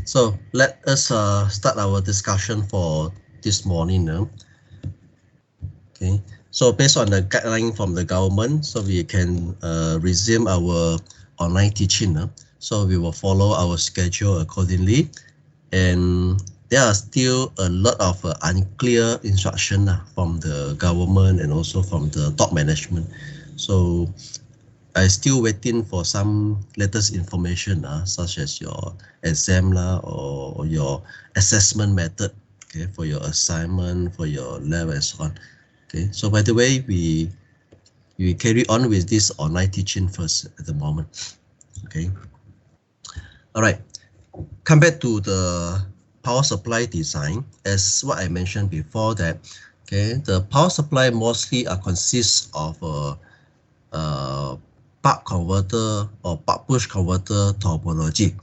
So let us start our discussion for this morning. Okay, so based on the guideline from the government, so we can resume our online teaching. So we will follow our schedule accordingly, and there are still a lot of unclear instruction from the government and also from the top management. So I still waiting for some latest information, such as your exam or your assessment method, okay, for your assignment, for your level and so on. Okay, so by the way, we carry on with this online teaching first at the moment. Okay, all right. Come back to the power supply design. As what I mentioned before, that okay, the power supply mostly consists of buck converter or buck push converter topology.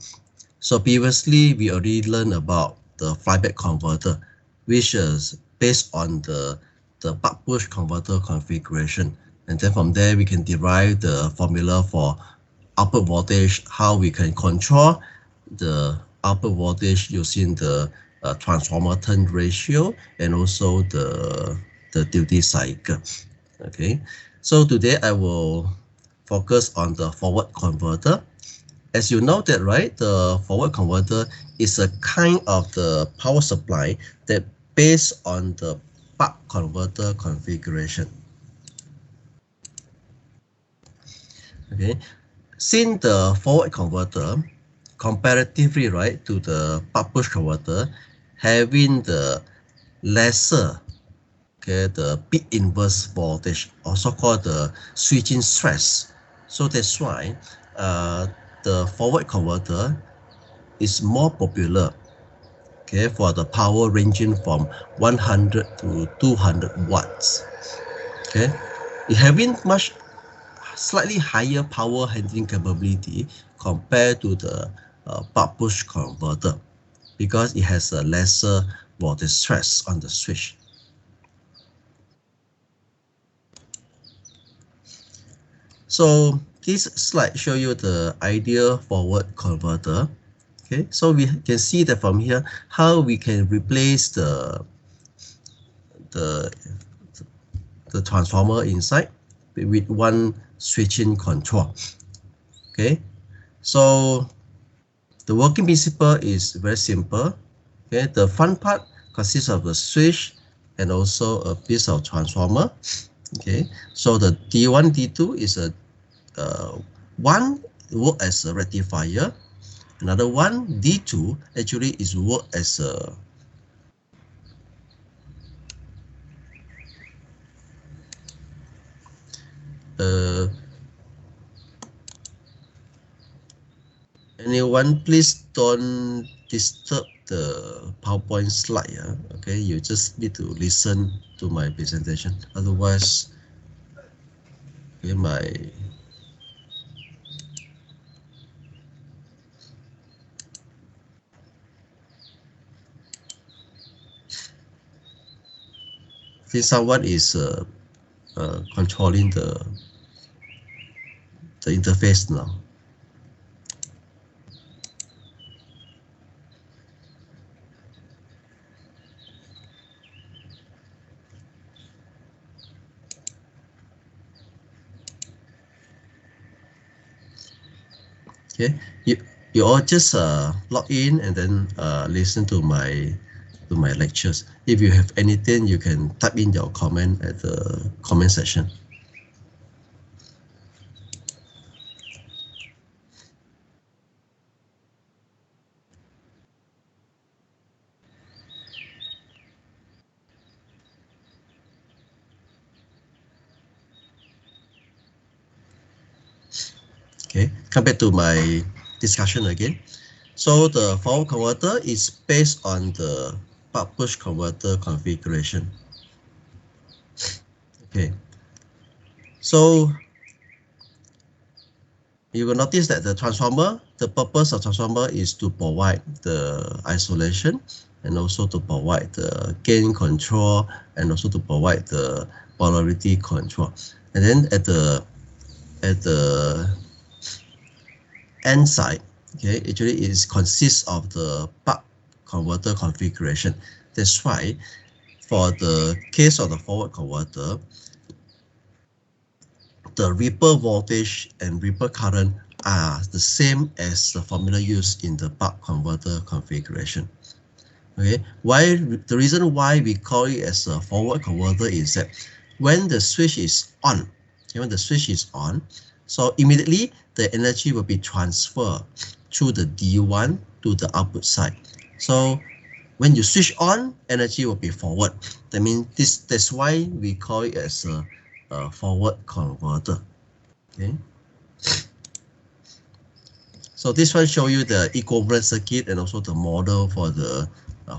So previously we already learned about the flyback converter, which is based on the buck push converter configuration. And then from there we can derive the formula for output voltage, how we can control the output voltage using the transformer turn ratio and also the duty cycle. Okay, so today I will focus on the forward converter. As you know that, right, the forward converter is a kind of the power supply that based on the buck converter configuration. Okay, since the forward converter comparatively, right, to the buck push converter, having the lesser, okay, the peak inverse voltage, also called the switching stress. So that's why the forward converter is more popular, okay, for the power ranging from 100 to 200 watts. Okay, it having much slightly higher power handling capability compared to the buck push converter because it has a lesser voltage stress on the switch. So this slide show you the ideal forward converter. Okay, so we can see that from here how we can replace the transformer inside with one switching control. Okay, so the working principle is very simple. Okay, the front part consists of a switch and also a piece of transformer. Okay, so the D1, D2 is a one work as a rectifier. Another one, D2, actually is work as a anyone please don't disturb the PowerPoint slide. Okay, you just need to listen to my presentation. Otherwise, okay, someone is controlling the interface now. Okay, you all just log in and then listen to my lectures. If you have anything, you can type in your comment at the comment section. Okay, come back to my discussion again. So the forward converter is based on the buck push converter configuration. Okay, so you will notice that the transformer, the purpose of transformer is to provide the isolation and also to provide the gain control and also to provide the polarity control. And then at the end side, Okay, actually it consists of the buck converter configuration. That's why for the case of the forward converter, the ripple voltage and ripple current are the same as the formula used in the buck converter configuration. Okay, why the reason why we call it as a forward converter is that when the switch is on, so immediately the energy will be transferred through the D1 to the output side. So when you switch on, energy will be forward. That means that's why we call it as a forward converter. Okay. So this one show you the equivalent circuit and also the model for the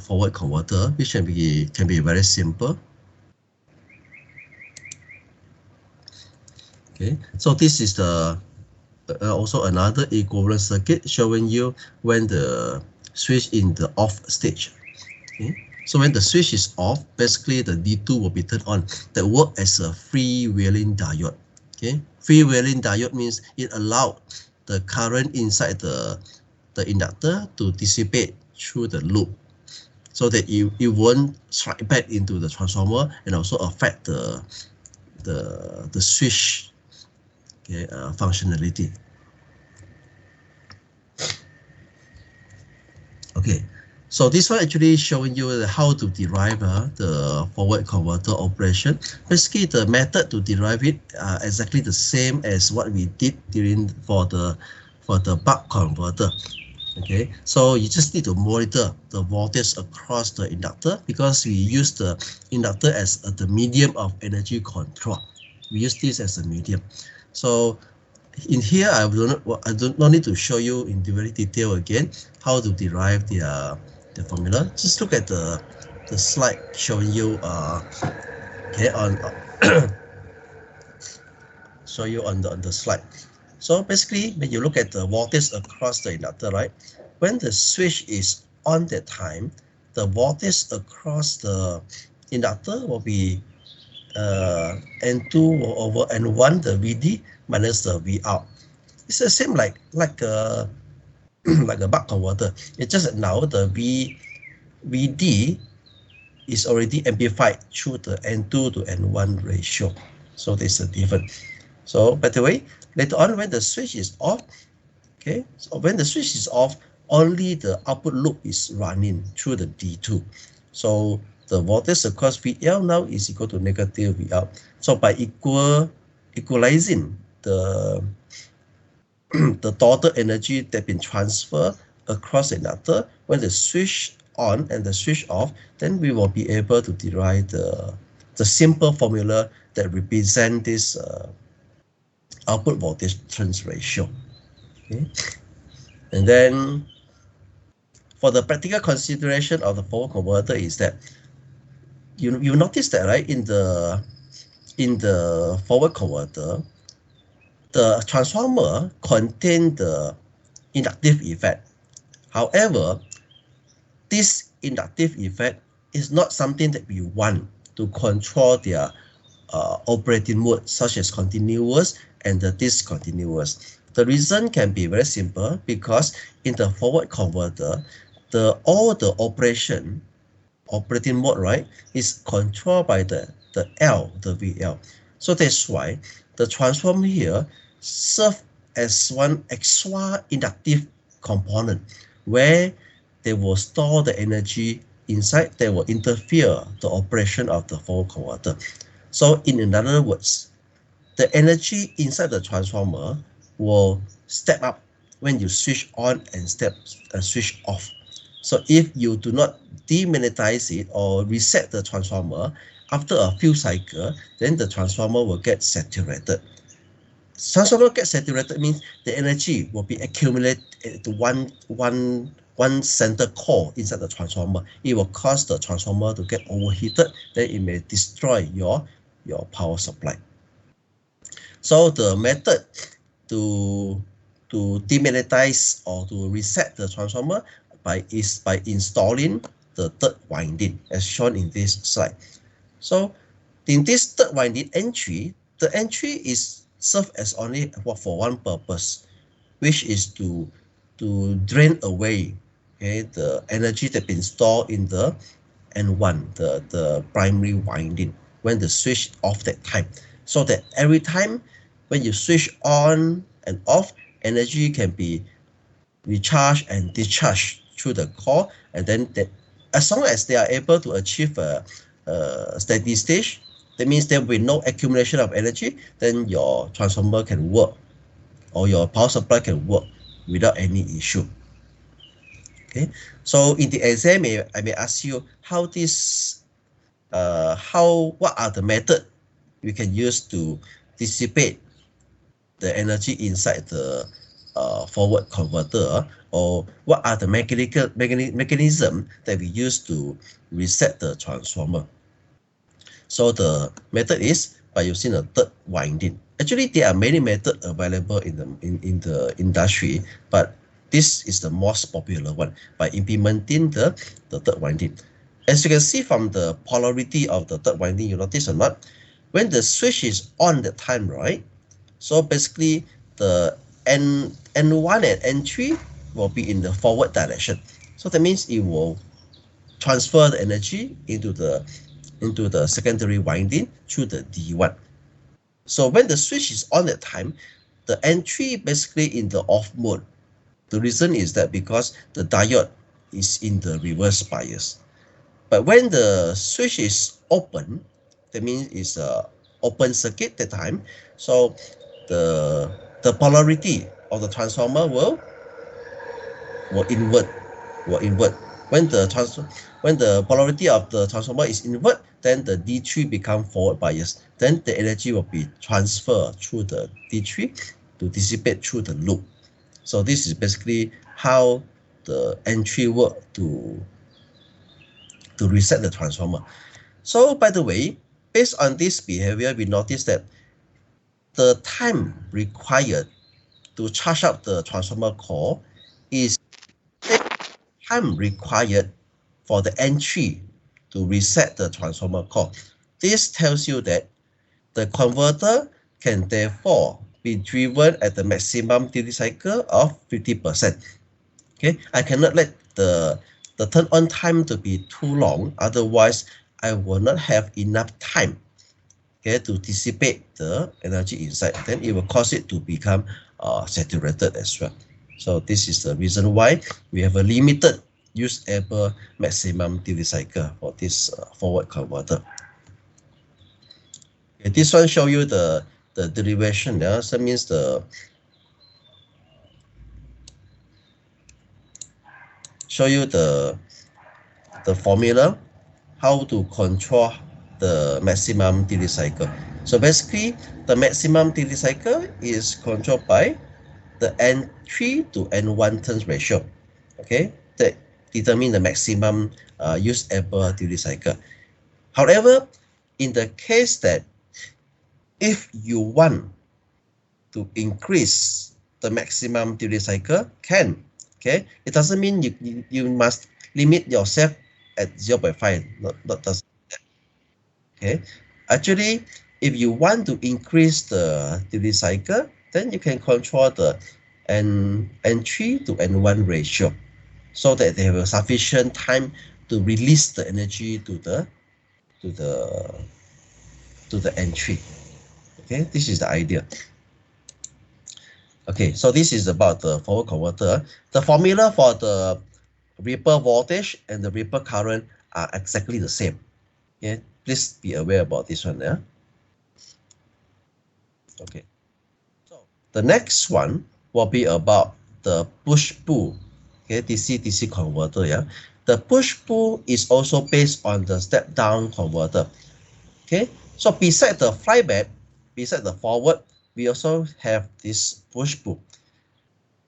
forward converter, which can be very simple. Okay, so this is the also another equivalent circuit showing you when the switch in the off stage. Okay, so when the switch is off, basically the D2 will be turned on. That work as a freewheeling diode. Okay, freewheeling diode means it allowed the current inside the inductor to dissipate through the loop, so that it won't strike back into the transformer and also affect the switch, okay, functionality. Okay, so this one actually showing you how to derive the forward converter operation. Basically, the method to derive it exactly the same as what we did for the buck converter. Okay, so you just need to monitor the voltage across the inductor because we use the inductor as the medium of energy control. We use this as a medium. So in here, I don't need to show you in very detail again how to derive the formula. Just look at the slide showing you okay on show you on the slide. So basically, when you look at the voltage across the inductor, right? When the switch is on that time, the voltage across the inductor will be N2 over N1, the VD minus the V out. It's the same like a like a buck converter. It's just that now the VD is already amplified through the N2 to N1 ratio. So there's a difference. So by the way, later on when the switch is off, okay, so when the switch is off, only the output loop is running through the D2. So the voltage across VL now is equal to negative V out. So by equalizing the the total energy that been transferred across the inductor, when the switch on and the switch off, then we will be able to derive the simple formula that represent this output voltage turns ratio. Okay, and then for the practical consideration of the forward converter is that you notice that, right, in the forward converter, the transformer contain the inductive effect. However, this inductive effect is not something that we want to control their operating mode, such as continuous and the discontinuous. The reason can be very simple because in the forward converter, all the operating mode, right, is controlled by the VL. So that's why the transformer here serve as one extra inductive component where they will store the energy inside that will interfere the operation of the forward converter. So in other words, the energy inside the transformer will step up when you switch on and switch off. So if you do not demagnetize it or reset the transformer, after a few cycles, then the transformer will get saturated. Transformer get saturated means the energy will be accumulated to one center core inside the transformer. It will cause the transformer to get overheated, then it may destroy your power supply. So the method to demagnetize or to reset the transformer is by installing the third winding as shown in this slide. So in this third winding entry, the entry is served as only for one purpose, which is to to drain away, okay, the energy that been stored in the N1, the primary winding, when the switch off that time, so that every time when you switch on and off, energy can be recharged and discharged through the core, and then that, as long as they are able to achieve a steady state, that means there will be no accumulation of energy, then your transformer can work, or your power supply can work without any issue. Okay, so in the exam, I may ask you how what are the method we can use to dissipate the energy inside the forward converter, or what are the mechanism that we use to reset the transformer. So the method is by using a third winding. Actually, there are many methods available in the industry, but this is the most popular one by implementing the third winding. As you can see from the polarity of the third winding, you notice or not, when the switch is on the time, right? So basically, the N1 and N3 will be in the forward direction. So that means it will transfer the energy into the secondary winding through the D1. So when the switch is on at time, the N3 basically in the off mode. The reason is that because the diode is in the reverse bias. But when the switch is open, that means it's a open circuit that time. So the polarity of the transformer will invert. When the polarity of the transformer is invert, then the D3 become forward bias. Then the energy will be transferred through the D3 to dissipate through the loop. So this is basically how the N3 work to reset the transformer. So by the way, based on this behavior, we notice that the time required to charge up the transformer core is the time required for the N3 to reset the transformer core. This tells you that the converter can therefore be driven at the maximum duty cycle of 50%. Okay, I cannot let the turn on time to be too long, otherwise I will not have enough time, okay, to dissipate the energy inside. Then it will cause it to become saturated as well. So this is the reason why we have a limited usable maximum duty cycle for this forward converter. Okay, this one show you the derivation. Yeah, so that means show you the formula how to control the maximum duty cycle. So basically, the maximum duty cycle is controlled by the N3 to N1 turns ratio. Okay, that determine the maximum usable duty cycle. However, in the case that if you want to increase the maximum duty cycle, can, okay, it doesn't mean you must limit yourself at 0.5, not does. Okay, actually, if you want to increase the duty cycle, then you can control the N3 to N1 ratio, so that they have a sufficient time to release the energy to the N3. Okay, this is the idea. Okay, so this is about the forward converter. The formula for the ripple voltage and the ripple current are exactly the same. Okay, please be aware about this one. Yeah. Okay. So the next one will be about the push-pull. Okay, DC-DC converter. Yeah. The push-pull is also based on the step-down converter. Okay. So beside the flyback, beside the forward, we also have this push-pull.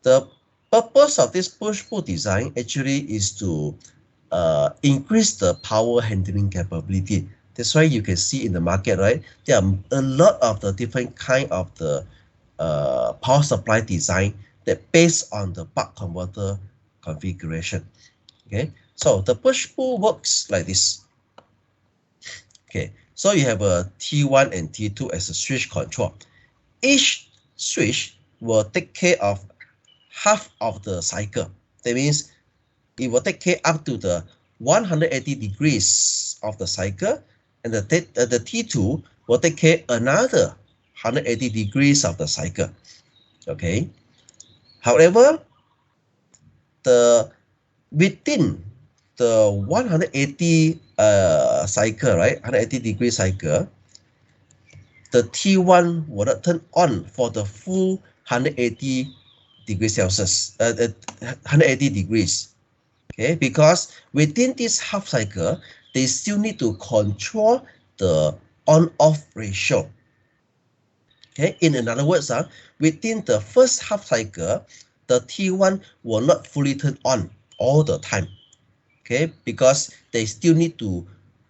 The purpose of this push-pull design actually is to increase the power handling capability. That's why you can see in the market, right? There are a lot of the different kind of the power supply design that based on the buck converter configuration. Okay, so the push-pull works like this. Okay, so you have a T1 and T2 as a switch control. Each switch will take care of half of the cycle. That means it will take care up to the 180 degrees of the cycle, and the T2 will take care another 180 degrees of the cycle. Okay. However, the within the 180 cycle, right, 180 degree cycle, the T1 will not turn on for the full 180 degrees Celsius, 180 degrees. Okay, because within this half cycle, they still need to control the on-off ratio. Okay, in other words, within the first half cycle, the T1 will not fully turn on all the time. Okay, because they still need to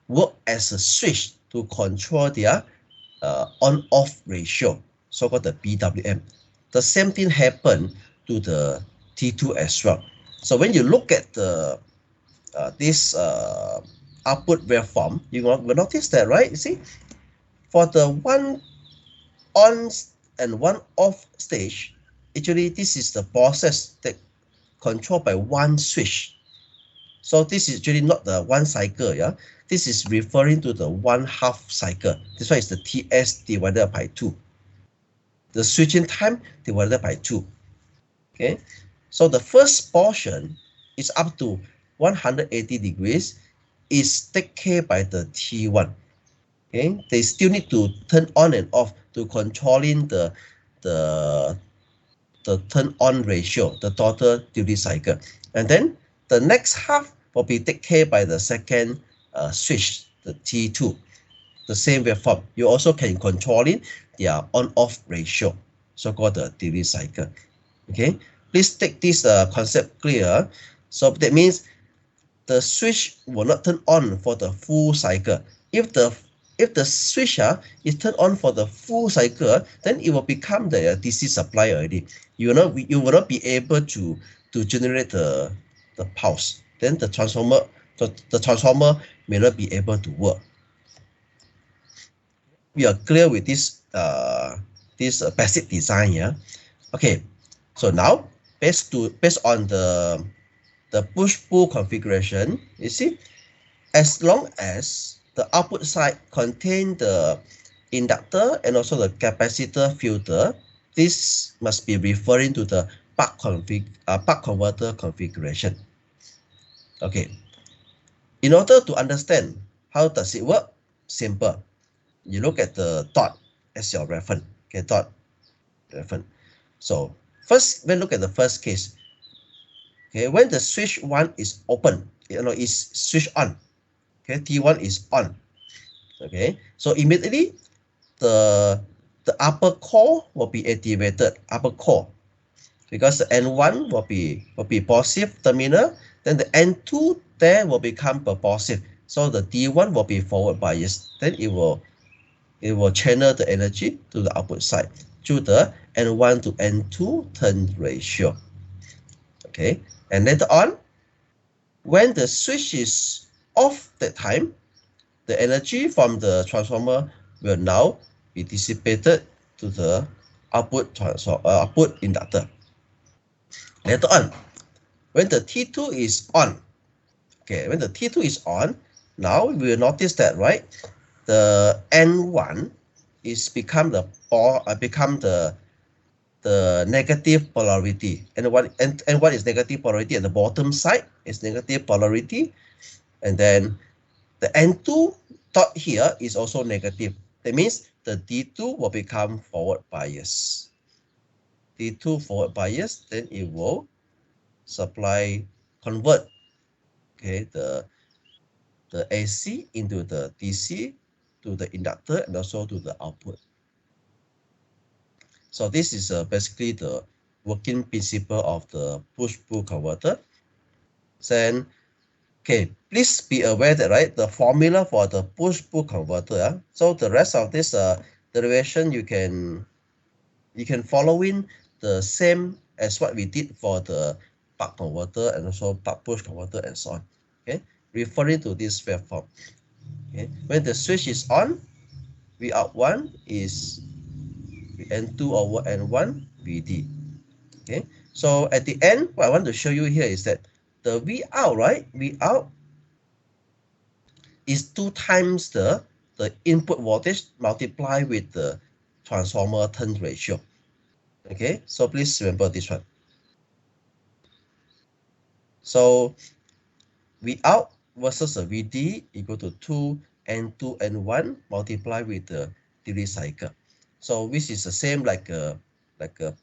work as a switch to control their on-off ratio, so-called the BWM. The same thing happened to the T2 as well. So when you look at the this output waveform, you will notice that, right? You see, for the one on and one off stage, actually this is the process that controlled by one switch. So this is actually not the one cycle, yeah. This is referring to the one half cycle. This one is the TS divided by 2. The switching time divided by 2. Okay, so the first portion is up to 180 degrees is taken care by the T1. Okay, they still need to turn on and off to controlling the turn on ratio, the total duty cycle. And then the next half will be taken care by the second switch, the T2. The same waveform. You also can control it, their on-off ratio, so-called the duty cycle. Okay, please take this concept clear. So that means the switch will not turn on for the full cycle. If the switch is turned on for the full cycle, then it will become the DC supply already. You will not be able to generate the pulse. Then the transformer may not be able to work. We are clear with this basic design here. Okay, so now based on the push-pull configuration, you see, as long as the output side contain the inductor and also the capacitor filter, this must be referring to the buck converter configuration. Okay, in order to understand how does it work, simple. You look at the dot as your reference. Okay, dot reference. So first, we look at the first case. Okay, when the switch 1 is open, is switched on. Okay, T1 is on. Okay, so immediately the upper core will be activated, upper core, because the N1 will be positive terminal, then the N2 there will become positive. So the D1 will be forward bias. Then it will channel the energy to the output side through the N1 to N2 turn ratio. Okay, and later on, when the switch is off that time, the energy from the transformer will now be dissipated to the output inductor. Later on, when the T2 is on, okay, when the T2 is on, now we will notice that, right, the N1 is become the negative polarity, and what is negative polarity at the bottom side is negative polarity, and then the N2 dot here is also negative. That means the D2 will become forward bias. D2 forward bias, then it will convert, okay, the AC into the DC to the inductor and also to the output. So this is basically the working principle of the push-pull converter. Then, okay, please be aware that, right, the formula for the push-pull converter. So the rest of this derivation you can follow in the same as what we did for the buck converter and also buck push converter and so on. Okay, referring to this waveform. Okay, when the switch is on, V out 1 is N2 over N1 VD. Okay, So at the end, what I want to show you here is that the V out, right? V out is 2 times the input voltage multiplied with the transformer turn ratio. Okay, so please remember this one. So V out versus a VD equal to 2 N2 N1 multiplied with the duty cycle. So which is the same like a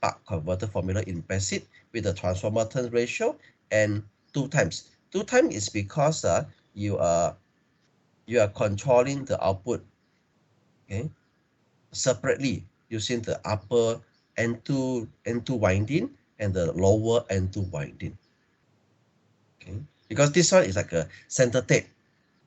buck converter formula in PED with the transformer turn ratio and 2 times. 2 times is because you are controlling the output, okay, separately using the upper N2 winding and the lower N2 winding. Okay, because this one is like a center tape,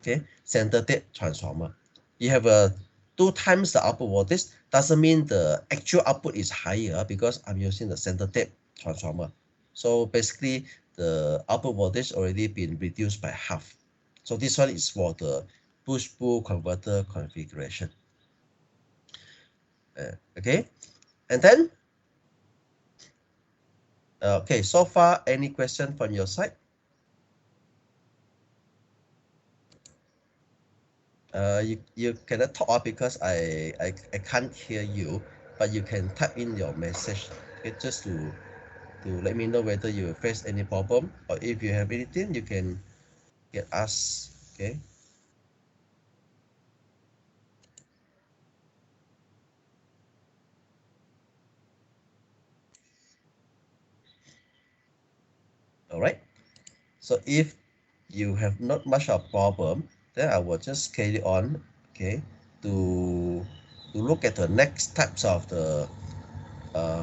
okay, center tape transformer. You have a 2 times the output voltage, doesn't mean the actual output is higher because I'm using the center tape transformer. So basically the output voltage already been reduced by half. So this one is for the push-pull converter configuration. Okay, and then okay, so far any question from your side? You cannot talk up because I can't hear you, but you can type in your message, okay, just to let me know whether you face any problem, or if you have anything you can get us. Okay, all right. So if you have not much of problem, then I will just carry on, okay, to look at the next types of the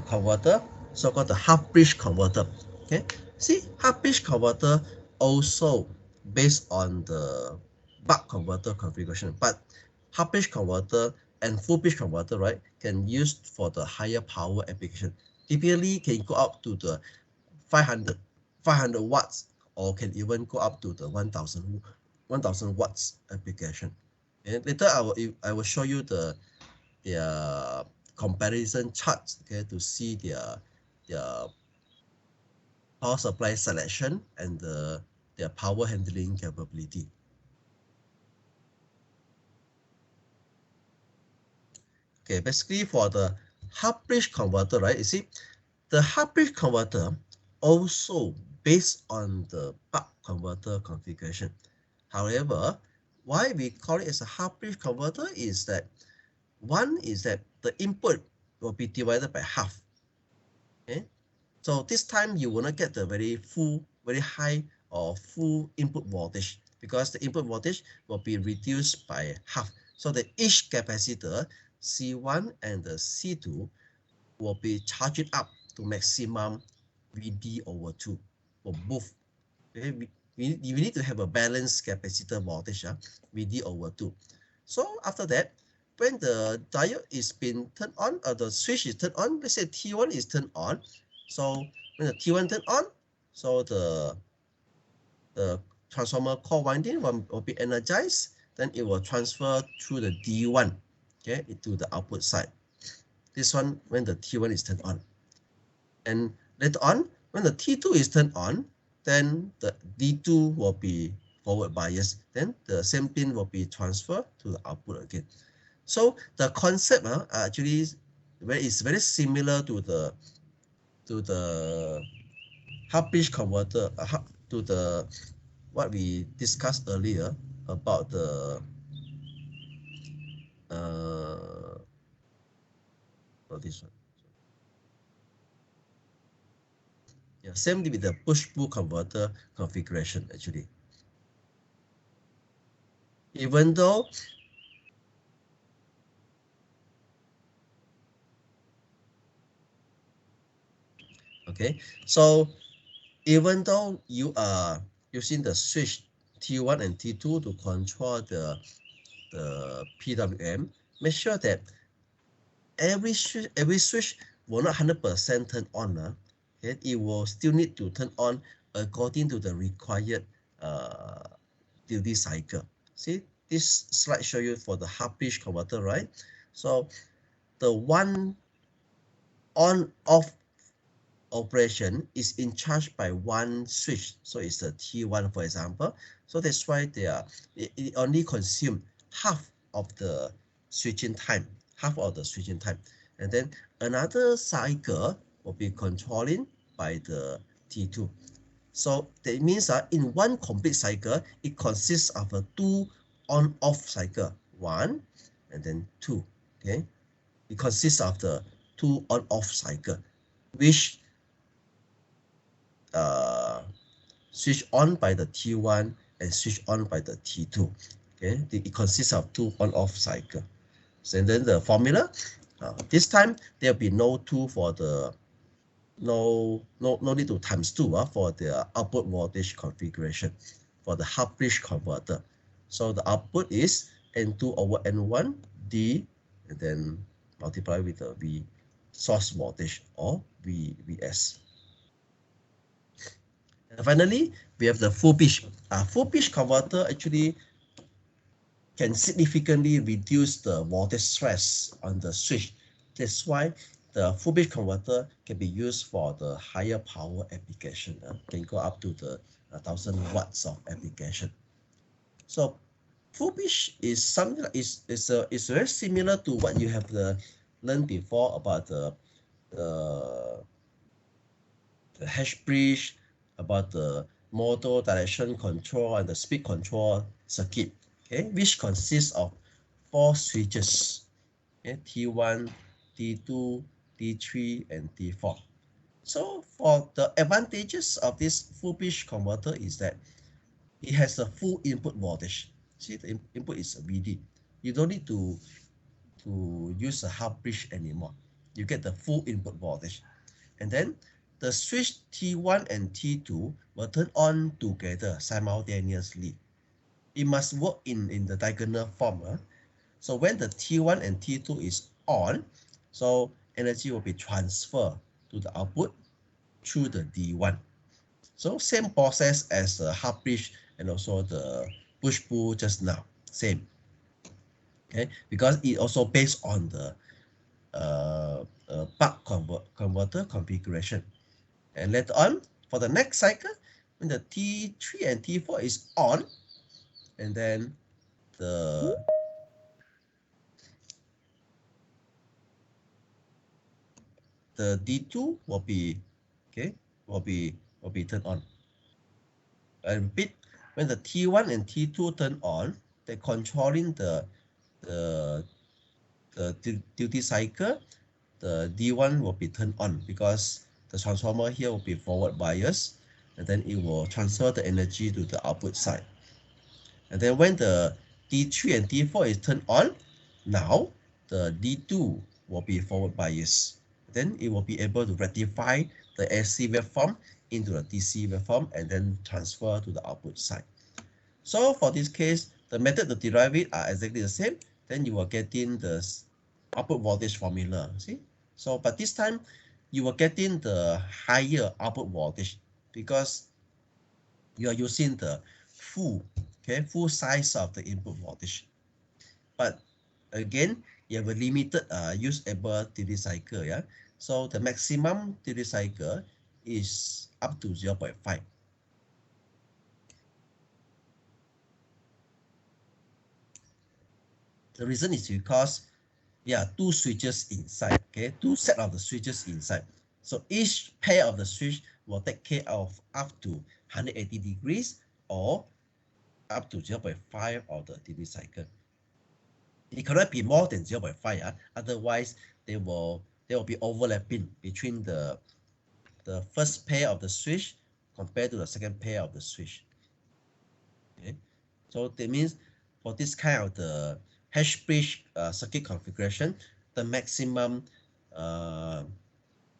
converter, so-called the half bridge converter. Okay, see, half bridge converter also based on the buck converter configuration, but half bridge converter and full bridge converter, right, can use for the higher power application. Typically can go up to the 500 watts, or can even go up to the 1000 watts application. And later I will show you their comparison charts, okay, to see their power supply selection and their power handling capability. Okay, basically for the half bridge converter, right? You see, the half bridge converter also based on the buck converter configuration. However, why we call it as a half bridge converter is that one is that the input will be divided by half. Okay, so this time you will not get the very high or full input voltage because the input voltage will be reduced by half. So that each capacitor C1 and the C2 will be charged up to maximum VD over 2 for both. Okay, we need to have a balanced capacitor voltage, VD over 2. So after that, when the diode is being turned on, or the switch is turned on, let's say T1 is turned on. So when the T1 turned on, so the transformer core winding will be energized, then it will transfer through the D1, okay, into the output side. This one when the T1 is turned on. And later on, when the T2 is turned on, then the D2 will be forward bias. Then the same pin will be transferred to the output again. So the concept actually is very similar to the half bridge converter, to the what we discussed earlier about the this one. Yeah, same with the push-pull converter configuration actually. Even though okay, so even though you are using the switch T1 and T2 to control the PWM, make sure that every switch will not 100% turn on. Okay? It will still need to turn on according to the required duty cycle. See, this slide show you for the half bridge converter, right? So the one on off operation is in charge by one switch. So it's the T1, for example. So that's why it only consume half of the switching time, And then another cycle will be controlling by the T2. So that means in one complete cycle, it consists of a two on-off cycle, one and then two. Okay, it consists of the two on-off cycle, which switch on by the T1 and switch on by the T2. Okay, it consists of two on-off cycle. So and then the formula, this time there'll be no two for the no need to times two for the output voltage configuration for the half bridge converter. So the output is N2 over N1 D, and then multiply with the V source voltage or VS. And finally, we have the full pitch. Full pitch converter actually can significantly reduce the voltage stress on the switch. That's why the full pitch converter can be used for the higher power application. Can go up to the 1000 watts of application. So full pitch is something that is very similar to what you have learned before about the hash bridge, about the motor direction control and the speed control circuit, okay, which consists of 4 switches, okay, T1, T2, T3, and T4. So for the advantages of this full bridge converter is that it has a full input voltage. See, the input is VD. You don't need to use a half bridge anymore. You get the full input voltage. And then the switch T1 and T2 will turn on together simultaneously. It must work in the diagonal form. So when the T1 and T2 is on, so energy will be transferred to the output through the D1. So same process as the half bridge and also the push-pull just now, same. Okay, because it also based on the buck converter configuration. And later on, for the next cycle, when the T3 and T4 is on, and then the D2 will be turned on. I repeat, when the T1 and T2 turn on, they're controlling the duty cycle. The D1 will be turned on because the transformer here will be forward biased, and then it will transfer the energy to the output side. And then when the D3 and D4 is turned on, now the D2 will be forward biased. Then it will be able to rectify the AC waveform into the DC waveform and then transfer to the output side. So for this case, the method to derive it are exactly the same. Then you will get in the output voltage formula. See? So, but this time you will get in the higher output voltage because you are using the full size of the input voltage. But again, you have a limited usable duty cycle. Yeah. So the maximum duty cycle is up to 0.5. The reason is because two switches inside, okay, two set of the switches inside. So each pair of the switch will take care of up to 180 degrees or up to 0.5 of the duty cycle. It cannot be more than 0.5. Otherwise, there will be overlapping between the first pair of the switch compared to the second pair of the switch. Okay, so that means for this kind of the hash bridge circuit configuration, the maximum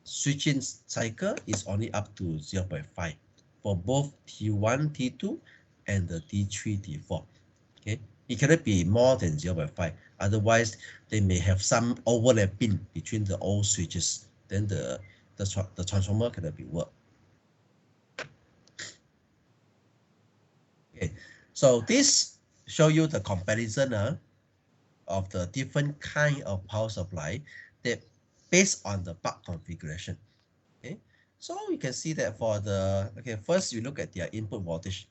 switching cycle is only up to 0.5 for both T1, T2, and the T3, T4. Okay, it cannot be more than 0.5. Otherwise, they may have some overlapping between the old switches. Then the transformer cannot be worked. Okay, so this show you the comparison of the different kind of power supply that based on the buck configuration. Okay, So you can see that for the, okay, first you look at their input voltage.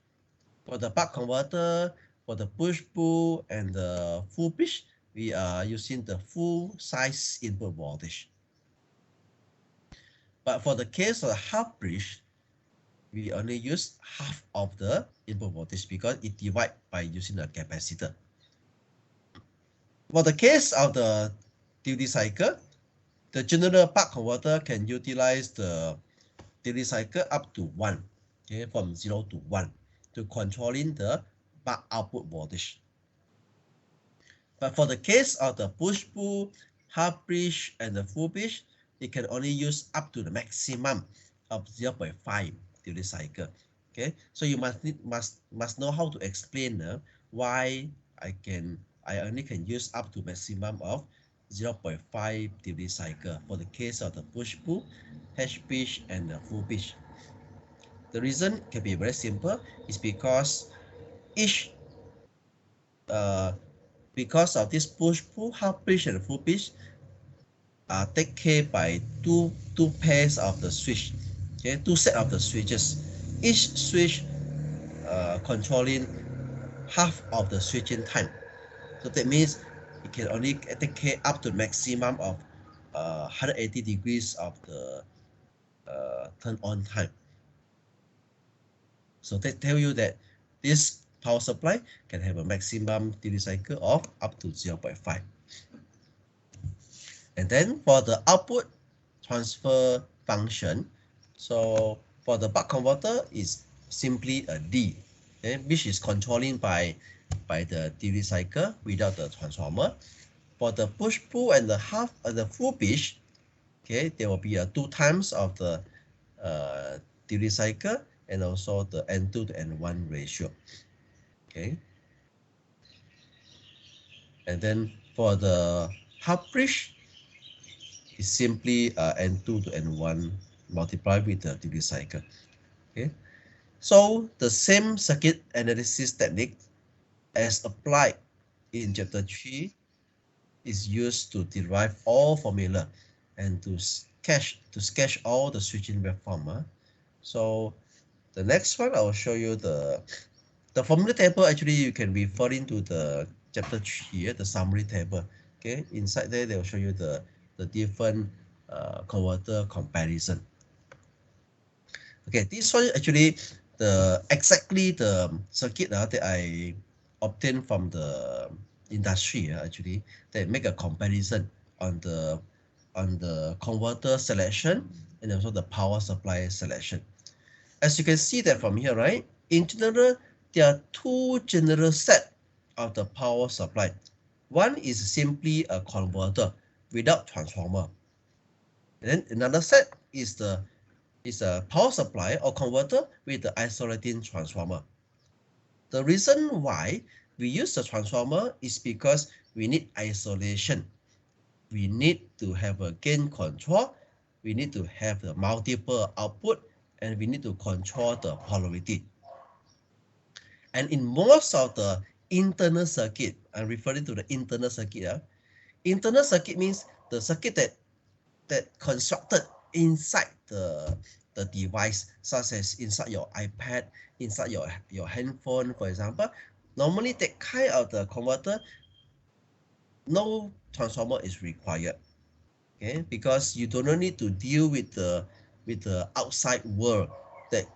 For the buck converter, for the push-pull and the full pitch, we are using the full size input voltage. But for the case of the half bridge, we only use half of the input voltage because it divides by using a capacitor. For the case of the duty cycle, the general buck converter can utilize the duty cycle up to 1, okay, from 0 to 1 to controlling the buck output voltage. But for the case of the push-pull, half bridge, and the full bridge, it can only use up to the maximum of 0.5 duty cycle. Okay, so you must know how to explain why I only can use up to maximum of 0.5 duty cycle for the case of the push-pull, half bridge, and the full bridge. The reason can be very simple. Is because each because of this push-pull, half bridge, and full bridge are take care by two pairs of the switch, okay, two set of the switches. Each switch controlling half of the switching time. So that means it can only take care up to maximum of 180 degrees of the turn on time. So they tell you that this power supply can have a maximum duty cycle of up to 0.5. And then for the output transfer function, so for the buck converter is simply a D, okay, which is controlling by the duty cycle without the transformer. For the push pull and the half the full pitch, okay, there will be a 2 times of the duty cycle and also the N2 to N1 ratio. Okay, and then for the half bridge, is simply N2 to N1 multiplied with the duty cycle. Okay, so the same circuit analysis technique as applied in chapter 3 is used to derive all formula and to sketch all the switching waveform. So the next one I will show you the formula table. Actually, you can refer into the chapter 3, the summary table. Okay, inside there they will show you the different converter comparison. Okay, this one actually exactly the circuit that I obtained from the industry. Actually, they make a comparison on the converter selection and also the power supply selection. As you can see that from here, right? In general, there are two general set of the power supply. One is simply a converter without transformer. And then another set is a power supply or converter with the isolating transformer. The reason why we use the transformer is because we need isolation. We need to have a gain control. We need to have the multiple output, and we need to control the polarity. And in most of the internal circuit, I'm referring to the internal circuit. Internal circuit means the circuit that constructed inside the device, such as inside your iPad, inside your handphone, for example. Normally, that kind of the converter, no transformer is required. Okay, because you do not need to deal with the outside world that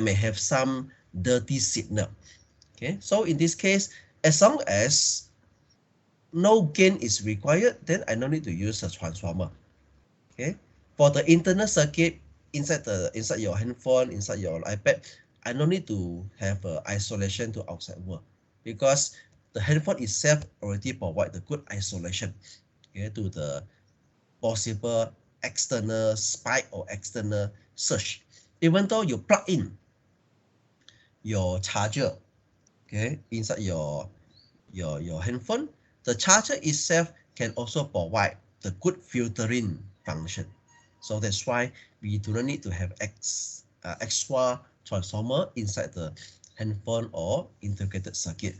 may have some dirty signal. Okay, so in this case, as long as no gain is required, then I don't need to use a transformer. Okay, for the internal circuit inside your handphone, inside your iPad, I don't need to have isolation to outside world because the handphone itself already provide the good isolation, okay, to the possible external spike or external surge. Even though you plug in your charger, okay, inside your handphone, the charger itself can also provide the good filtering function. So that's why we do not need to have extra transformer inside the handphone or integrated circuit.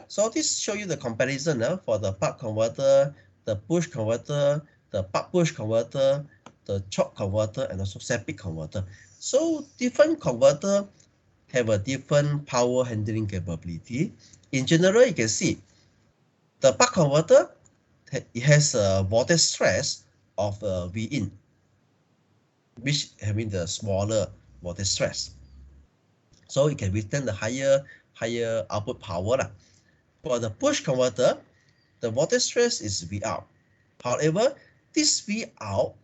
So this show you the comparison for the buck converter, the push converter, the buck push converter, the choke converter and also septic converter. So different converter have a different power handling capability. In general, you can see the buck converter, it has a voltage stress of V in, which having the smaller voltage stress. So it can withstand the higher output power lah. For the push converter, the voltage stress is V out. However, this V out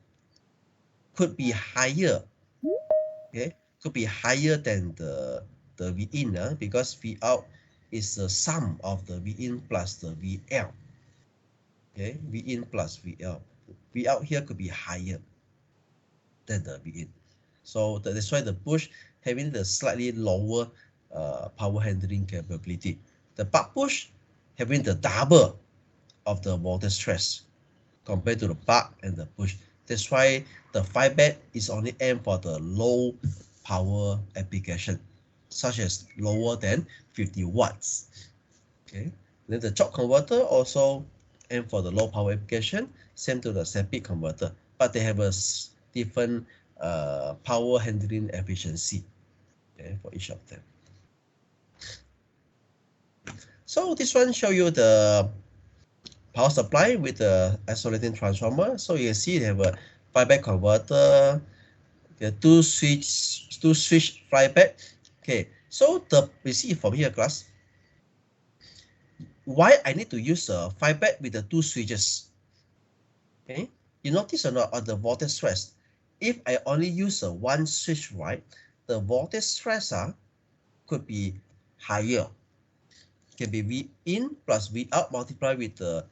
could be higher, okay? Could be higher than the V in because V out is the sum of the V in plus the VL. Okay, V in plus VL. V out here could be higher than the V in. So that's why the push having the slightly lower power handling capability. The buck push having the double of the voltage stress compared to the buck and the push. That's why the 5-bed is only aimed for the low power application, such as lower than 50 watts. Okay, then the choke converter also aimed for the low power application, same to the septic converter, but they have a different power handling efficiency, okay, for each of them. So this one show you the power supply with the isolating transformer. So you can see they have a 5-bed converter, the two switch 5-bed. Okay, so we see from here, class, why I need to use a 5-bed with the 2 switches. Okay, you notice or not on the voltage stress? If I only use a 1 switch, right, the voltage stress could be higher. It can be V in plus V out multiplied with the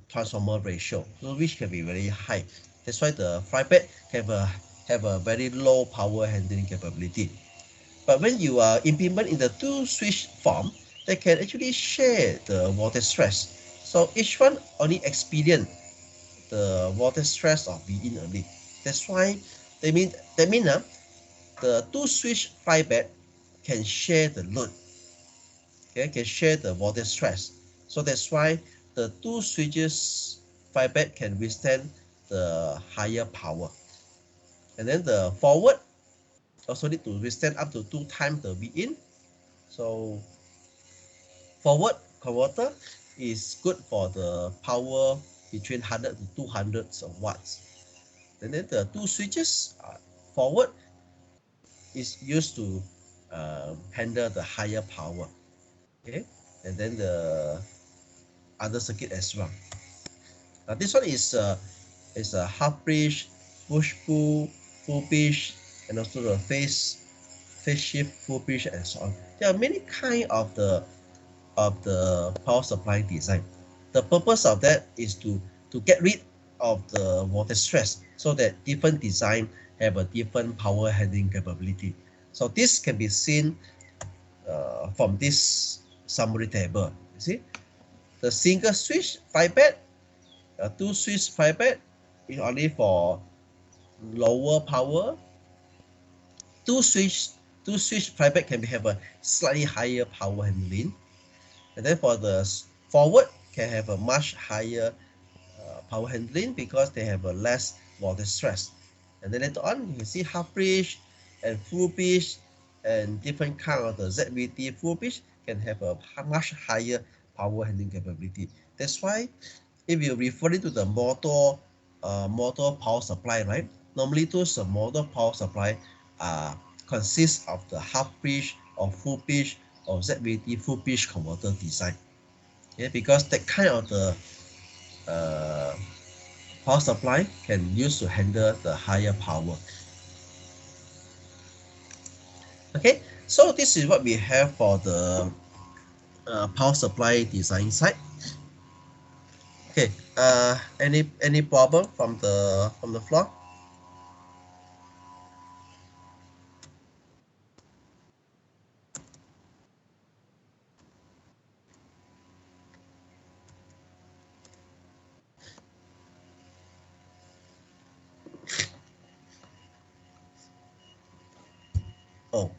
transformer ratio, so which can be very high. That's why the 5-bed have a very low power handling capability. But when you implement in the 2 switch form, they can actually share the voltage stress. So each one only experience the voltage stress of V in only. That's why that mean the 2 switch 5-bed can share the load. Okay, can share the voltage stress. So that's why the 2 switches 5-bed can withstand the higher power. And then the forward also need to withstand up to 2 times the V in. So forward converter is good for the power between 100 to 200 watts. And then the 2 switches forward is used to handle the higher power. Okay, and then the other circuit as well. Now this one is a half bridge, push pull, full bridge, and also the phase shift, full bridge, and so on. There are many kind of the power supply design. The purpose of that is to get rid of the voltage stress so that different design have a different power handling capability. So this can be seen from this summary table. You see, the single switch 5-bed, 2 switch 5-bed is only for lower power. Two switch 5-bed can have a slightly higher power handling. And then for the forward can have a much higher power handling because they have a less voltage stress. And then later on, you can see half bridge and full bridge and different kind of the ZVT full bridge can have a much higher power handling capability. That's why if you're referring to the motor power supply, right? Normally those motor power supply consist of the half bridge or full bridge or ZVT full bridge converter design. Okay, because that kind of the power supply can use to handle the higher power. Okay, so this is what we have for the power supply design side. Okay, any problem from the floor? Oh,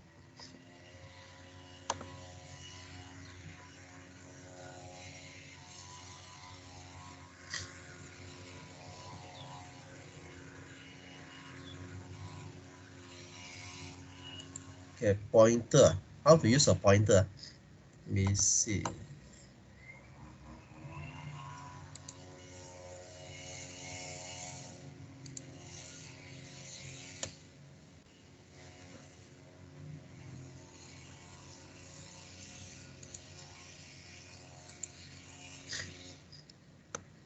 Okay, pointer. How to use a pointer? Let me see.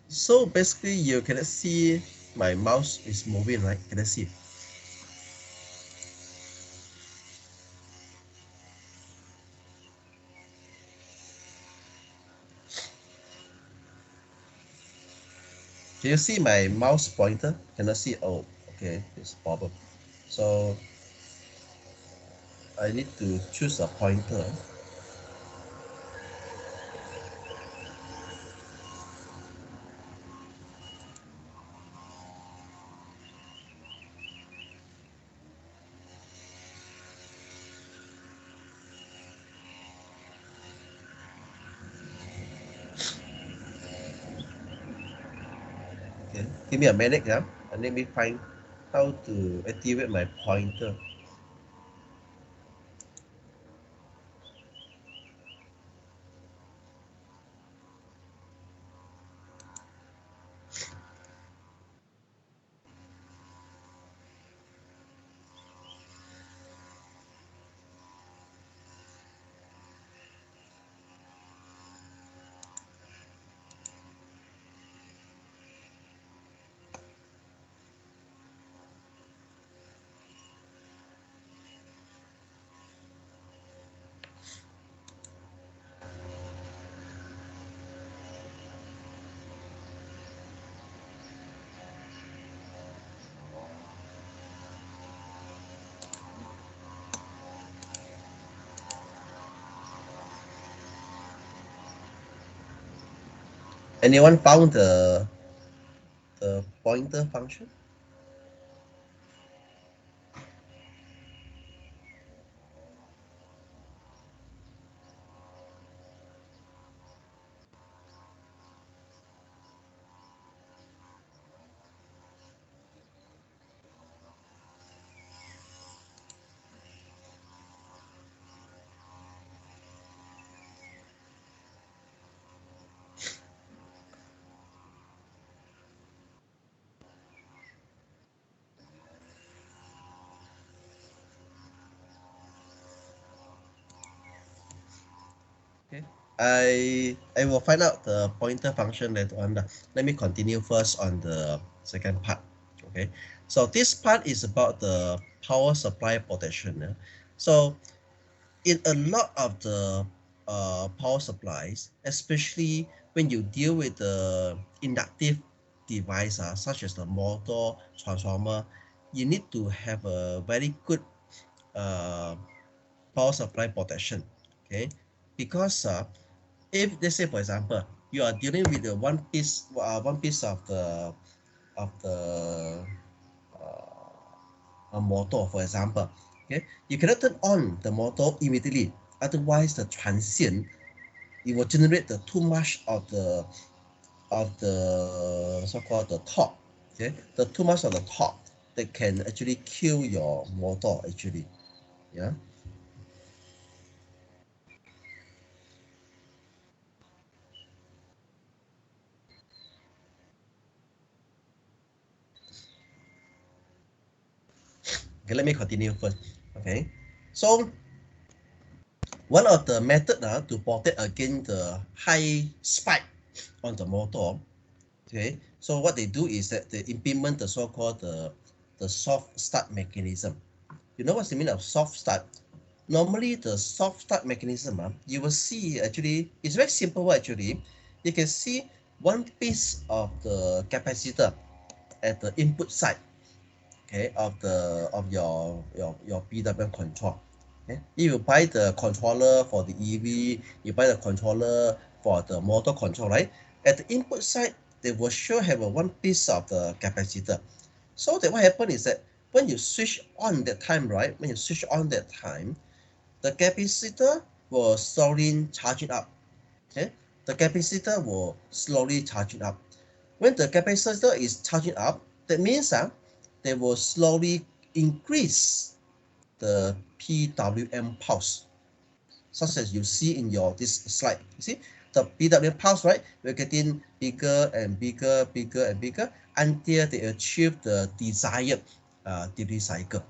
So basically, you can see my mouse is moving, right? Can I see? Can you see my mouse pointer? Can I see? Oh, okay, it's a problem. So I need to choose a pointer. Okay, give me a minute, yeah, and let me find how to activate my pointer. Anyone found the pointer function? Okay. I will find out the pointer function later on. Let me continue first on the second part. Okay. So this part is about the power supply protection. So in a lot of the power supplies, especially when you deal with the inductive device, such as the motor, transformer, you need to have a very good uh, power supply protection. Okay, because if let's say for example you are dealing with the one piece of the a motor, for example, okay, you cannot turn on the motor immediately, otherwise the transient, it will generate the too much of the so-called the torque. Okay, the too much of the torque that can actually kill your motor actually. Yeah. Okay, let me continue first. Okay, so one of the method to protect against the high spike on the motor. Okay, so what they do is that they implement the so-called the soft start mechanism. You know what's the meaning of soft start? Normally the soft start mechanism, you will see actually it's very simple actually. You can see one piece of the capacitor at the input side, okay, of your PWM control. Okay, if you buy the controller for the EV, you buy the controller for the motor control, right? At the input side, they will sure have a one piece of the capacitor. So that what happen is that when you switch on that time, right? When you switch on that time, the capacitor will slowly charging up. Okay, the capacitor will slowly charging up. When the capacitor is charging up, that means they will slowly increase the PWM pulse, such as you see in this slide. You see the PWM pulse, right? We're getting bigger and bigger, bigger and bigger until they achieve the desired duty cycle.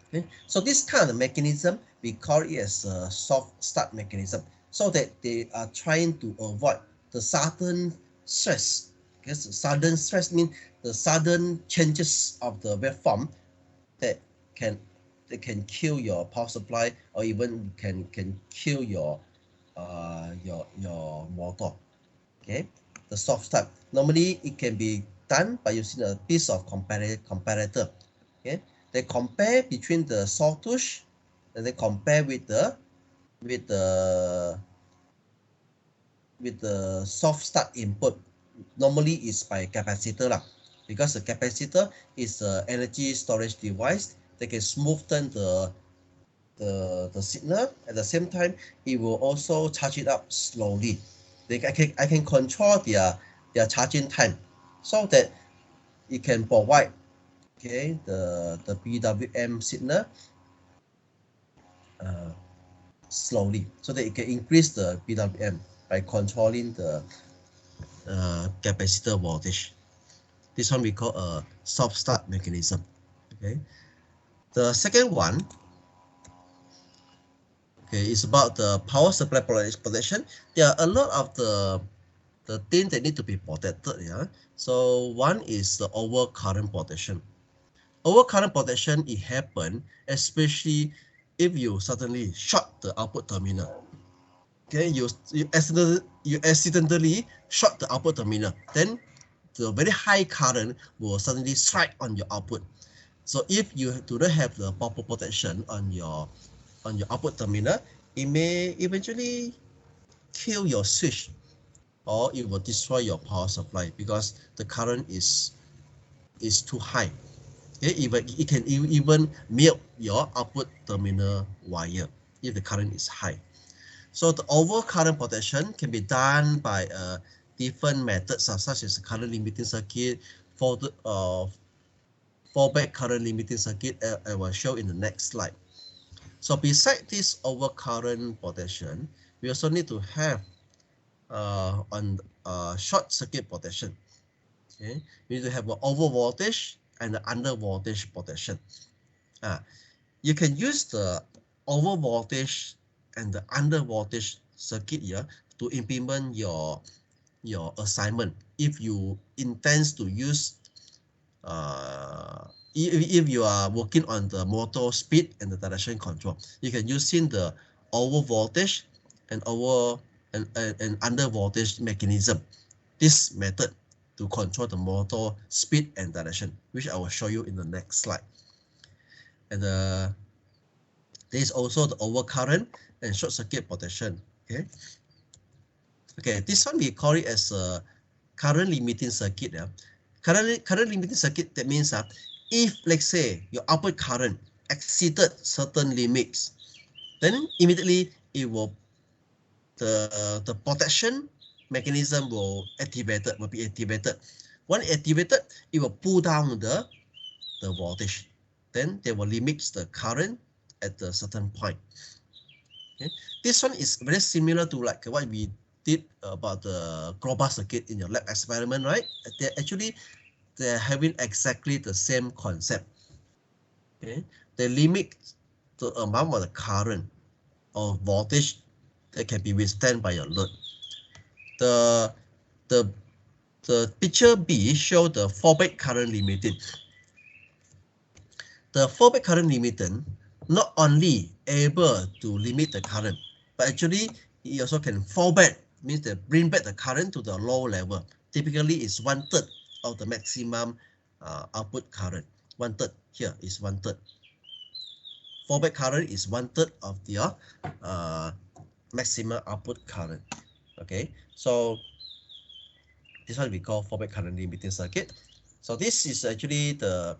Okay, so this kind of mechanism, we call it as a soft start mechanism, so that they are trying to avoid the sudden stress. Because sudden stress means the sudden changes of the waveform that can kill your power supply, or even can kill your motor. Okay, the soft start, normally it can be done by using a piece of comparator. Okay, they compare between the sawtooth and they compare with the soft start input. Normally it's by capacitor lah, because the capacitor is an energy storage device that can smoothen the signal. At the same time, it will also charge it up slowly. I can control their charging time, so that it can provide, okay, the PWM signal slowly, so that it can increase the PWM by controlling the capacitor voltage. This one we call a soft start mechanism. Okay, the second one, okay, is about the power supply protection. There are a lot of the things that need to be protected. Yeah, so one is the overcurrent protection. Overcurrent protection, it happen especially if you suddenly short the output terminal. Okay, you accidentally short the output terminal, then the very high current will suddenly strike on your output. So if you do not have the proper protection on your output terminal, it may eventually kill your switch, or it will destroy your power supply because the current is too high. Okay, it can even melt your output terminal wire if the current is high. So the overcurrent protection can be done by different methods, such as current limiting circuit, fallback current limiting circuit. I will show in the next slide. So besides this overcurrent protection, we also need to have on short circuit protection. Okay, we need to have an over voltage and the under voltage protection. You can use the over voltage and the under voltage circuit here to implement your assignment. If you intend to use if you are working on the motor speed and the direction control, you can using the over voltage and under voltage mechanism, this method, to control the motor speed and direction, which I will show you in the next slide. And there is also the overcurrent and short circuit protection. Okay, this one we call it as a current limiting circuit. Current limiting circuit, that means if, let's say, your output current exceeded certain limits, then immediately it will the protection mechanism will be activated. When activated, it will pull down the voltage. Then they will limit the current at a certain point. Okay, this one is very similar to like what we did about the global circuit in your lab experiment, right? They're having exactly the same concept. Okay, they limit the amount of the current or voltage that can be withstood by your load. The picture B show the fallback current limiting. The fallback current limiting not only able to limit the current, but actually it also can fall back, means that bring back the current to the low level. Typically, it's 1/3 of the maximum output current. 1/3 here is 1/3. Fallback current is 1/3 of the maximum output current. Okay, so this one we call fallback current limiting circuit. So this is actually the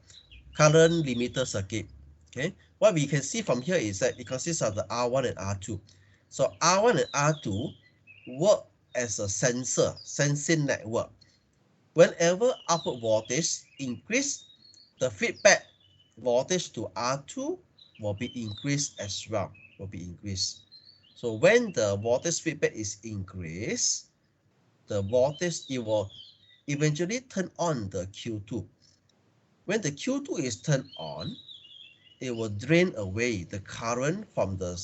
current limiter circuit. Okay, what we can see from here is that it consists of the R1 and R2. So R1 and R2 work as a sensing network. Whenever output voltage increase, the feedback voltage to R2 will be increased as well, will be increased. So when the voltage feedback is increased, the voltage, it will eventually turn on the Q2. When the Q2 is turned on, it will drain away the current from the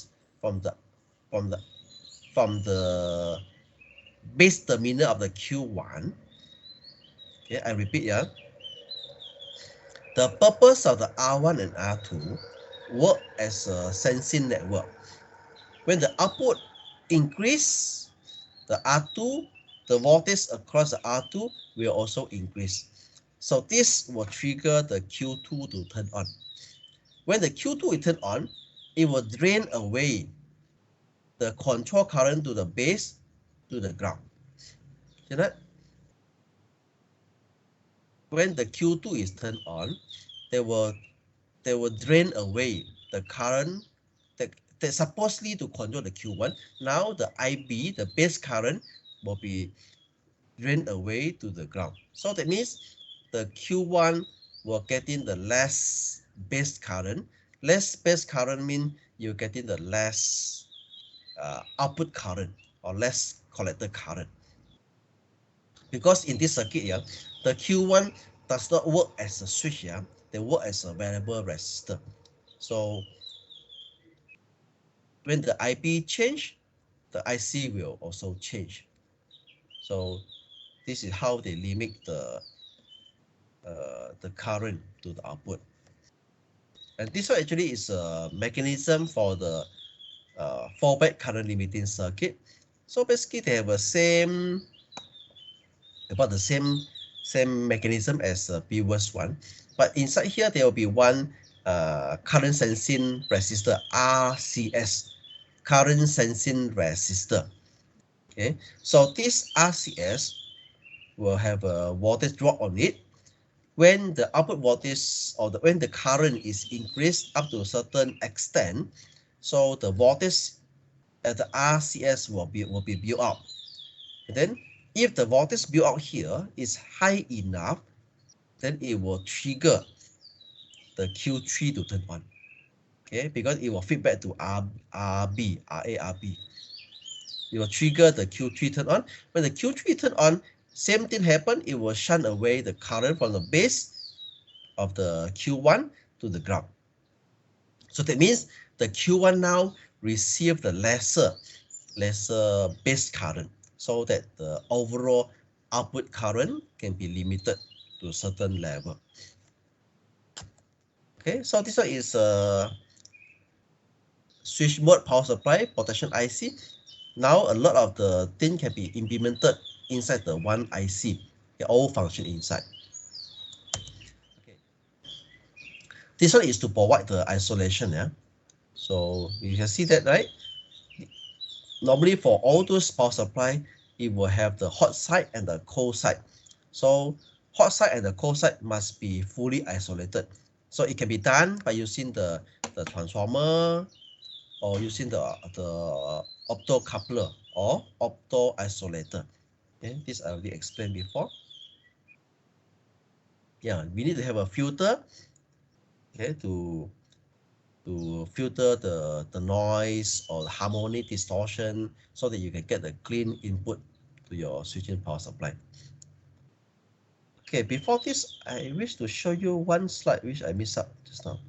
base terminal of the Q1. Okay, I repeat, yeah. The purpose of the R1 and R2 work as a sensing network. When the output increase, the R2, the voltage across the R2 will also increase. So this will trigger the Q2 to turn on. When the Q2 is turned on, it will drain away the control current to the base to the ground. See that? When the Q2 is turned on, they will drain away the current that supposedly to control the Q1. Now the IB, the base current, will be drained away to the ground. So that means the Q1 will get in the less base current. Less base current means you're getting the less output current or less collector current. Because in this circuit here, the Q1 does not work as a switch here, they work as a variable resistor. So when the IB change, the IC will also change. So this is how they limit the current to the output. And this one actually is a mechanism for the fallback current limiting circuit. So basically they have about the same mechanism as the previous one, but inside here there will be one current sensing resistor, RCS, current sensing resistor. Okay, so this RCS will have a voltage drop on it when the output voltage or when the current is increased up to a certain extent. So the voltage at the RCS will be built up. And then if the voltage built out here is high enough, then it will trigger the Q3 to turn on. Okay, because it will feed back to RB. It will trigger the Q3 turn on. When the Q3 turn on, same thing happen. It will shunt away the current from the base of the Q1 to the ground. So that means the Q1 now receive the lesser base current, so that the overall output current can be limited to a certain level. Okay, so this one is a switch mode power supply protection IC. Now a lot of the thing can be implemented inside the one IC. They all function inside. Okay. This one is to provide the isolation. Yeah. So you can see that, right? Normally for all those power supply, it will have the hot side and the cold side. So hot side and the cold side must be fully isolated. So it can be done by using the transformer or using the optocoupler or opto isolator. Okay, this I already explained before. Yeah, we need to have a filter, okay, to filter the noise or the harmonic distortion so that you can get a clean input to your switching power supply. Okay, before this, I wish to show you one slide which I missed out just now.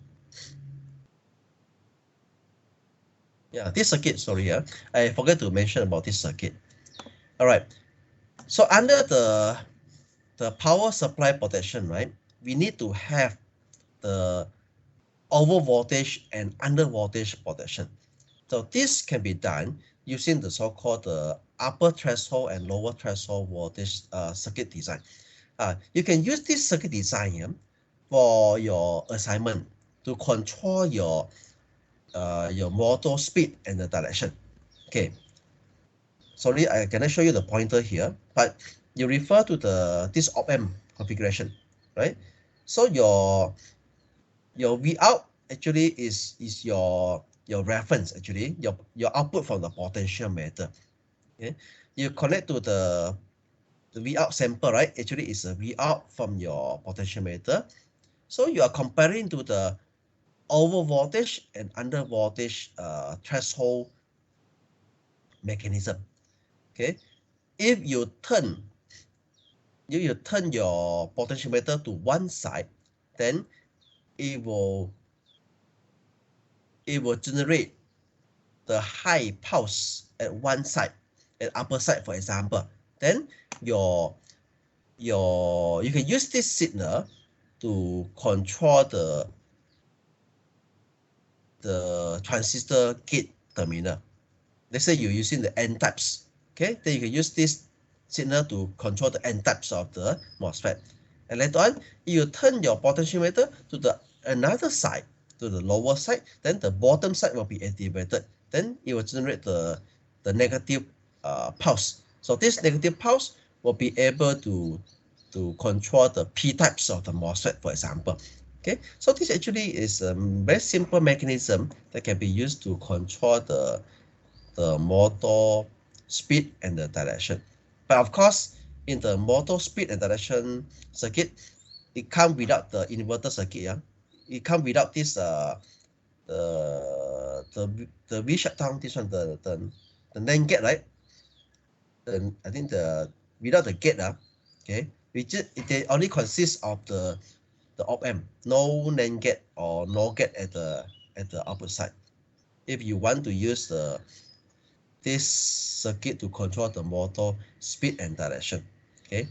Yeah, this circuit, sorry, I forgot to mention about this circuit. All right, so under the power supply protection, right, we need to have the over voltage and under voltage protection. So this can be done using the so-called upper threshold and lower threshold voltage circuit design. You can use this circuit design for your assignment to control your motor speed and the direction. Okay. Sorry, I cannot show you the pointer here, but you refer to this op-amp configuration, right? So your V out actually is your reference, actually your output from the potentiometer. Okay, you connect to the V out sample, right? Actually is a V out from your potentiometer. So you are comparing to the over voltage and under voltage threshold mechanism. Okay, if you turn your potentiometer to one side, then it will generate the high pulse at one side, at upper side, for example. Then you can use this signal to control the transistor gate terminal. Let's say you're using the N types, okay? Then you can use this signal to control the N types of the MOSFET. And later on, you turn your potentiometer to the another side, to the lower side, then the bottom side will be activated. Then it will generate the negative pulse. So this negative pulse will be able to control the P types of the MOSFET, for example. Okay, so this actually is a very simple mechanism that can be used to control the motor speed and the direction. But of course, in the motor speed and direction circuit, it comes without the inverter circuit. Yeah, it comes without this the V shutdown. This one, the NAND gate, right? I think without the gate, okay, it only consists of the op amp, no NAND gate or no gate at the output side. If you want to use this circuit to control the motor speed and direction, okay,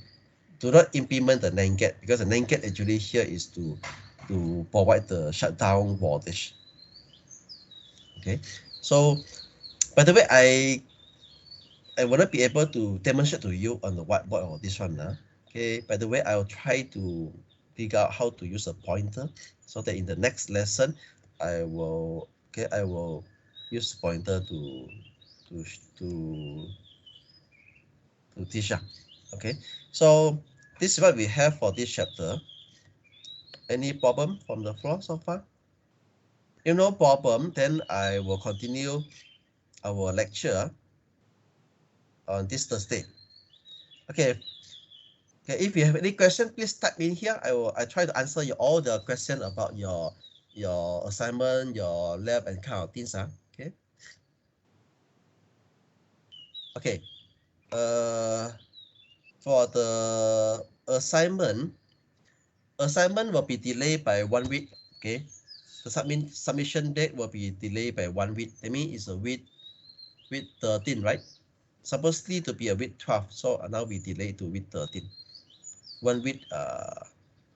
do not implement the NAND gate, because the NAND gate actually here is to provide the shutdown voltage. Okay, so by the way, I will not be able to demonstrate to you on the whiteboard or this one. Okay, by the way, I'll try to figure out how to use a pointer, so that in the next lesson I will use pointer to teach. Okay, so this is what we have for this chapter. Any problem from the floor so far? If no problem, then I will continue our lecture on this Thursday. Okay. Okay, if you have any question, please type in here. I try to answer all the question about your assignment, your lab, and kind of things. Okay. Okay. For the assignment will be delayed by 1 week. Okay. The submission date will be delayed by 1 week. That means it's a week 13, right? Supposedly to be a week 12, so now we delay to week 13. 1 week,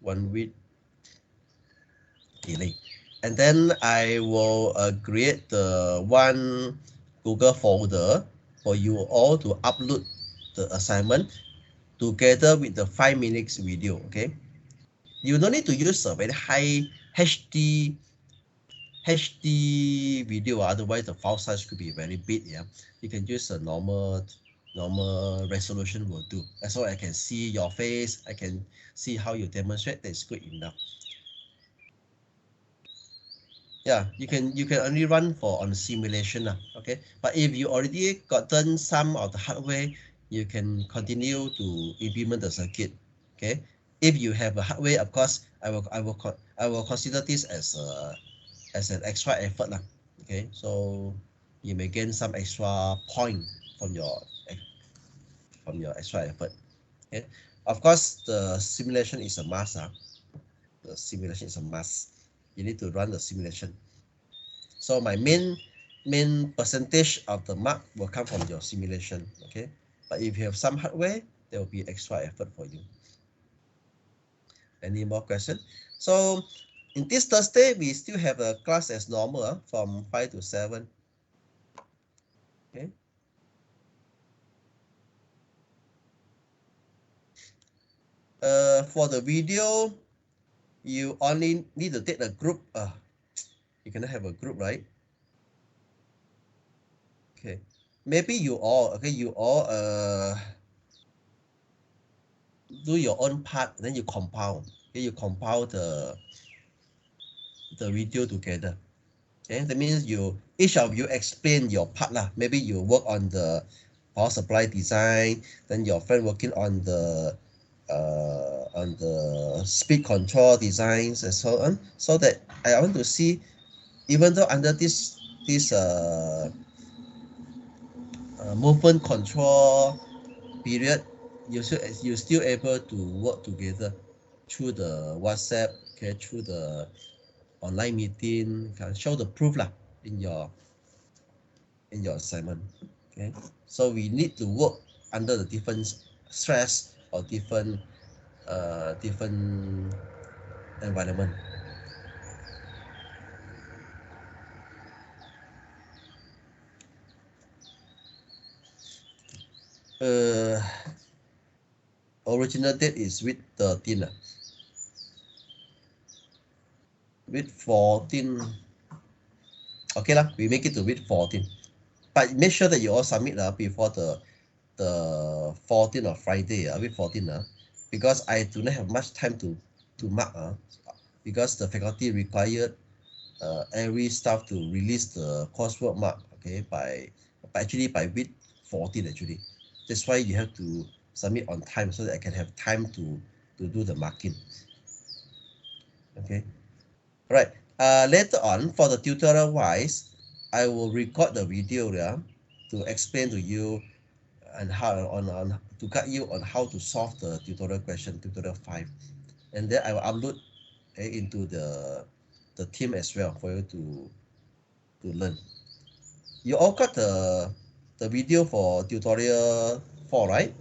1 week delay. And then I will create the one Google folder for you all to upload the assignment together with the 5 minutes video. Okay, you don't need to use a very high HD video, otherwise the file size could be very big. Yeah, you can use a normal resolution will do. As long as I can see your face, I can see how you demonstrate, that's good enough. Yeah, you can only run on simulation. Okay, but if you already gotten some of the hardware, you can continue to implement the circuit. Okay, if you have a hardware, of course, I will consider this as an extra effort. Okay, so you may gain some extra point from your extra effort. Okay, of course, the simulation is a must. The simulation is a must. You need to run the simulation. So my main percentage of the mark will come from your simulation. Okay, but if you have some hardware, there will be extra effort for you. Any more questions? So in this Thursday, we still have a class as normal from 5 to 7. Okay. For the video, you only need to take a group. You cannot have a group, right? Okay. Maybe you all do your own part, then you compile. Okay, you compile the video together. Okay, that means each of you explain your part lah. Maybe you work on the power supply design, then your friend working on the speed control designs and so on. So that I want to see even though under this movement control period, you still able to work together through the WhatsApp, okay, through the online meeting, can show the proof lah in your assignment. Okay, so we need to work under the different stress or different environment. Uh, Original date is week 13 lah. Week 14. Okay lah, we make it to week 14. But make sure that you all submit before the 14th of Friday, week 14, because I do not have much time to mark, because the faculty required every staff to release the coursework mark, okay, actually by week 14 actually. That's why you have to submit on time so that I can have time to do the marking. Okay. Right. Later on, for the tutorial wise, I will record the video there to explain to you and how on to guide you on how to solve the tutorial question, tutorial 5, and then I will upload into the team as well for you to learn. You all got the video for tutorial 4, right?